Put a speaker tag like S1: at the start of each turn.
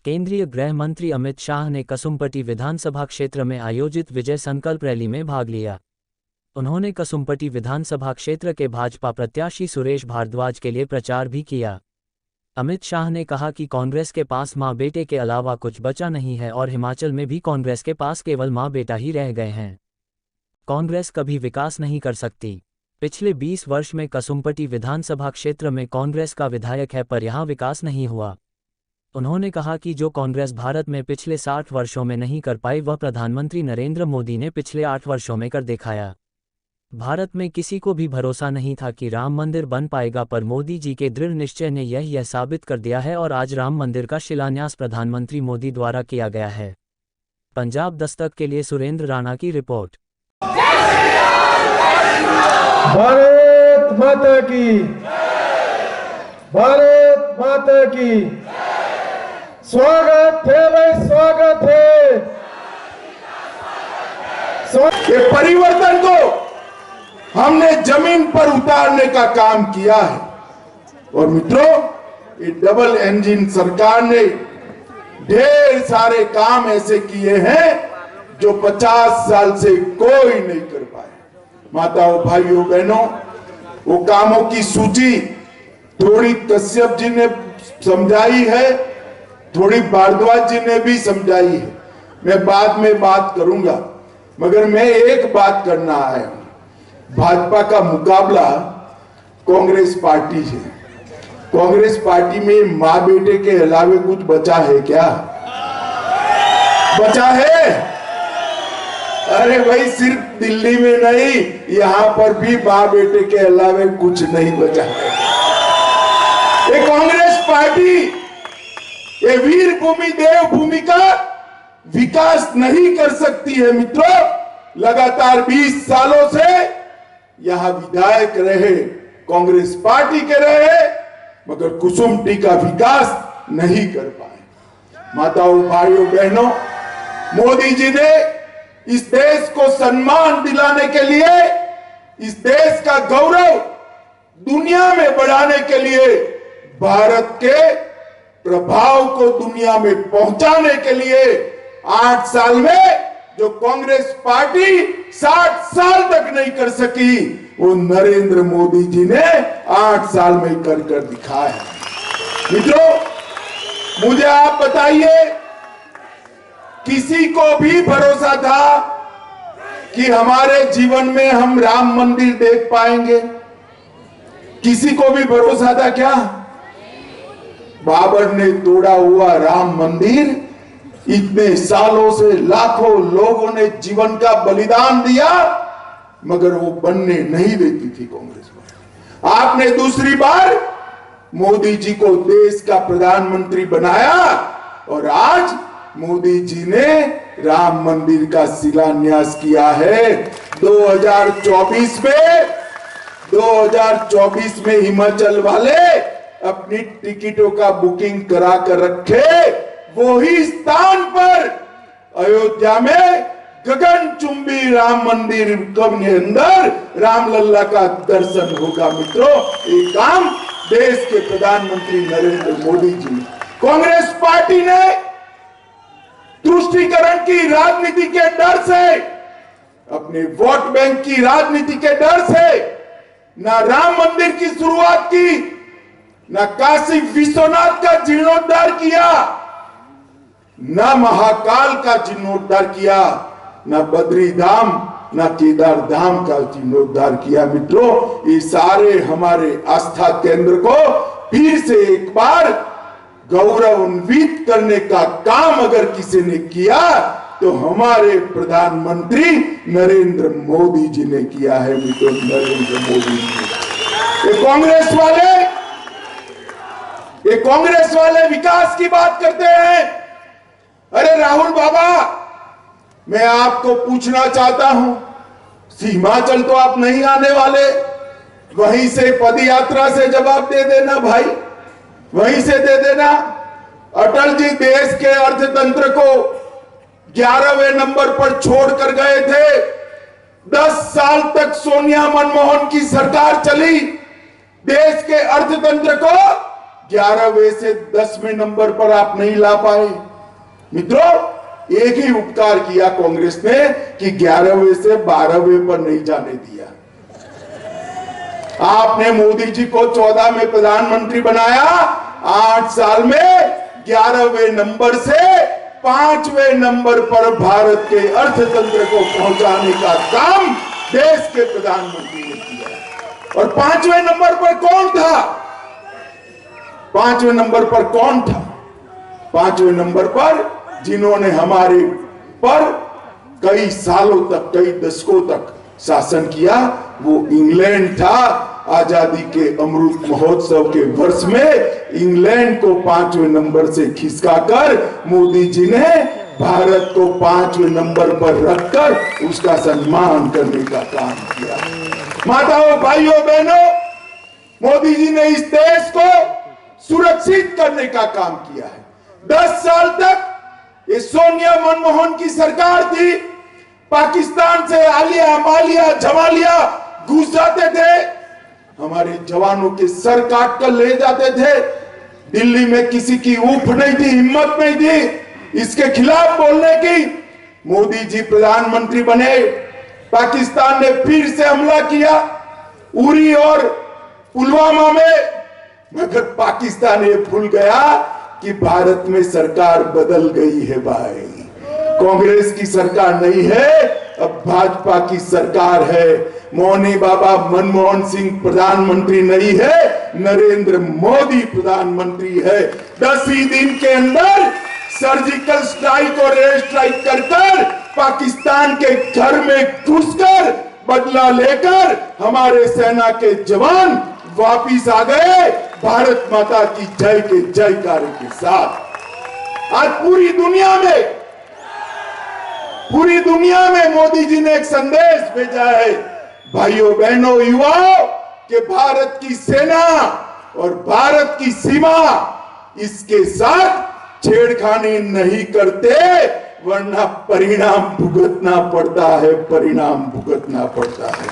S1: केंद्रीय गृह मंत्री अमित शाह ने कसुम्पटी विधानसभा क्षेत्र में आयोजित विजय संकल्प रैली में भाग लिया। उन्होंने कसुम्पटी विधानसभा क्षेत्र के भाजपा प्रत्याशी सुरेश भारद्वाज के लिए प्रचार भी किया। अमित शाह ने कहा कि कांग्रेस के पास मां बेटे के अलावा कुछ बचा नहीं है और हिमाचल में भी कांग्रेस के पास केवल मां बेटा ही रह गए हैं। कांग्रेस कभी विकास नहीं कर सकती। पिछले 20 वर्ष में कसुम्पटी विधानसभा क्षेत्र में कांग्रेस का विधायक है पर यहां विकास नहीं हुआ। उन्होंने कहा कि जो कांग्रेस भारत में पिछले 60 वर्षों में नहीं कर पाई वह प्रधानमंत्री नरेंद्र मोदी ने पिछले 8 वर्षों में कर दिखाया। भारत में किसी को भी भरोसा नहीं था कि राम मंदिर बन पाएगा पर मोदी जी के दृढ़ निश्चय ने यह साबित कर दिया है और आज राम मंदिर का शिलान्यास प्रधानमंत्री मोदी द्वारा किया गया है। पंजाब दस्तक के लिए सुरेंद्र राणा की रिपोर्ट।
S2: भारत माता की, भारत माता की। स्वागत है भाई, स्वागत है।
S3: ये परिवर्तन को हमने जमीन पर उतारने का काम किया है और मित्रों, ये डबल इंजन सरकार ने ढेर सारे काम ऐसे किए हैं जो 50 साल से कोई नहीं कर पाया। माताओं, भाइयों, बहनों, वो कामों की सूची थोड़ी कश्यप जी ने समझाई है, थोड़ी भारद्वाज जी ने भी समझाई है। मैं बाद में बात करूंगा, मगर मैं एक बात करना आया हूं। भाजपा का मुकाबला कांग्रेस पार्टी से। कांग्रेस पार्टी में मां बेटे के अलावे कुछ बचा है क्या? बचा है? अरे भाई, सिर्फ दिल्ली में नहीं, यहां पर भी मां बेटे के अलावे कुछ नहीं बचा है। ये कांग्रेस पार्टी, ये वीर भूमि देव भूमि का विकास नहीं कर सकती है मित्रों। लगातार 20 सालों से यहां विधायक रहे, कांग्रेस पार्टी के रहे, मगर कुसुम्पटी का विकास नहीं कर पाए। माताओं, भाइयों, बहनों, मोदी जी ने इस देश को सम्मान दिलाने के लिए, इस देश का गौरव दुनिया में बढ़ाने के लिए, भारत के प्रभाव को दुनिया में पहुंचाने के लिए 8 साल में जो कांग्रेस पार्टी 60 साल तक नहीं कर सकी, वो नरेंद्र मोदी जी ने 8 साल में कर दिखाया। मित्रों, मुझे आप बताइए, किसी को भी भरोसा था कि हमारे जीवन में हम राम मंदिर देख पाएंगे? किसी को भी भरोसा था क्या? बाबर ने तोड़ा हुआ राम मंदिर, इतने सालों से लाखों लोगों ने जीवन का बलिदान दिया, मगर वो बनने नहीं देती थी कांग्रेस पार्टी। आपने दूसरी बार मोदी जी को देश का प्रधानमंत्री बनाया और आज मोदी जी ने राम मंदिर का शिलान्यास किया है। 2024 में हिमाचल वाले अपनी टिकटों का बुकिंग करा कर रखे, वही स्थान पर अयोध्या में गगनचुंबी राम मंदिर के अंदर रामलल्ला का दर्शन होगा। मित्रों, ये काम देश के प्रधानमंत्री नरेंद्र मोदी जी ने, कांग्रेस पार्टी ने तुष्टीकरण की राजनीति के डर से, अपने वोट बैंक की राजनीति के डर से ना राम मंदिर की शुरुआत की, ना काशी विश्वनाथ का जीर्णोद्धार किया, ना महाकाल का जीर्णोद्धार किया, ना बद्री धाम, ना केदार धाम का जीर्णोद्धार किया। मित्रों, ये सारे हमारे आस्था केंद्र को फिर से एक बार गौरवान्वित करने का काम अगर किसी ने किया तो हमारे प्रधानमंत्री नरेंद्र मोदी जी ने किया है। मित्रों, नरेंद्र मोदी जी। ये कांग्रेस वाले विकास की बात करते हैं। अरे राहुल बाबा, मैं आपको पूछना चाहता हूं, हिमाचल तो आप नहीं आने वाले, वहीं से पद यात्रा से जवाब दे देना भाई, वहीं से दे देना। अटल जी देश के अर्थतंत्र को 11वें नंबर पर छोड़कर गए थे। 10 साल तक सोनिया मनमोहन की सरकार चली, देश के अर्थतंत्र को 11वें से 10वें नंबर पर आप नहीं ला पाए। मित्रों, एक ही उपकार किया कांग्रेस ने कि 11वें से 12वें पर नहीं जाने दिया। आपने मोदी जी को 14 में प्रधानमंत्री बनाया, 8 साल में 11वें नंबर से 5वें नंबर पर भारत के अर्थतंत्र को पहुंचाने का काम देश के प्रधानमंत्री ने किया। और 5वें नंबर पर कौन था? 5वें नंबर पर कौन था? 5वें नंबर पर जिन्होंने हमारे पर कई सालों तक, कई दशकों तक शासन किया, वो इंग्लैंड था। आजादी के अमृत महोत्सव के वर्ष में इंग्लैंड को 5वें नंबर से खिसकाकर मोदी जी ने भारत को 5वें नंबर पर रखकर उसका सम्मान करने का काम किया। माताओं, भाइयों, बहनों, मोदी जी ने इस देश को सुरक्षित करने का काम किया है। 10 साल तक ये सोनिया मनमोहन की सरकार थी। पाकिस्तान से आलिया, मालिया, जमालिया घुस जाते थे, हमारे जवानों के सर काट कर ले जाते थे। दिल्ली में किसी की ऊफ नहीं थी, हिम्मत नहीं थी इसके खिलाफ बोलने की। मोदी जी प्रधानमंत्री बने, पाकिस्तान ने फिर से हमला किया उरी और पुलवामा में, मगर पाकिस्तान ये भूल गया कि भारत में सरकार बदल गई है भाई। कांग्रेस की सरकार नहीं है, अब भाजपा की सरकार है। मौनी बाबा मनमोहन सिंह प्रधानमंत्री नहीं है, नरेंद्र मोदी प्रधानमंत्री है। 10 ही दिन के अंदर सर्जिकल स्ट्राइक और एयर स्ट्राइक कर पाकिस्तान के घर में घुसकर बदला लेकर हमारे सेना के जवान वापिस आ गए भारत माता की जय के जयकारे के साथ। आज पूरी दुनिया में मोदी जी ने एक संदेश भेजा है, भाइयों, बहनों, युवाओं, कि भारत की सेना और भारत की सीमा इसके साथ छेड़खानी नहीं करते, वरना परिणाम भुगतना पड़ता है।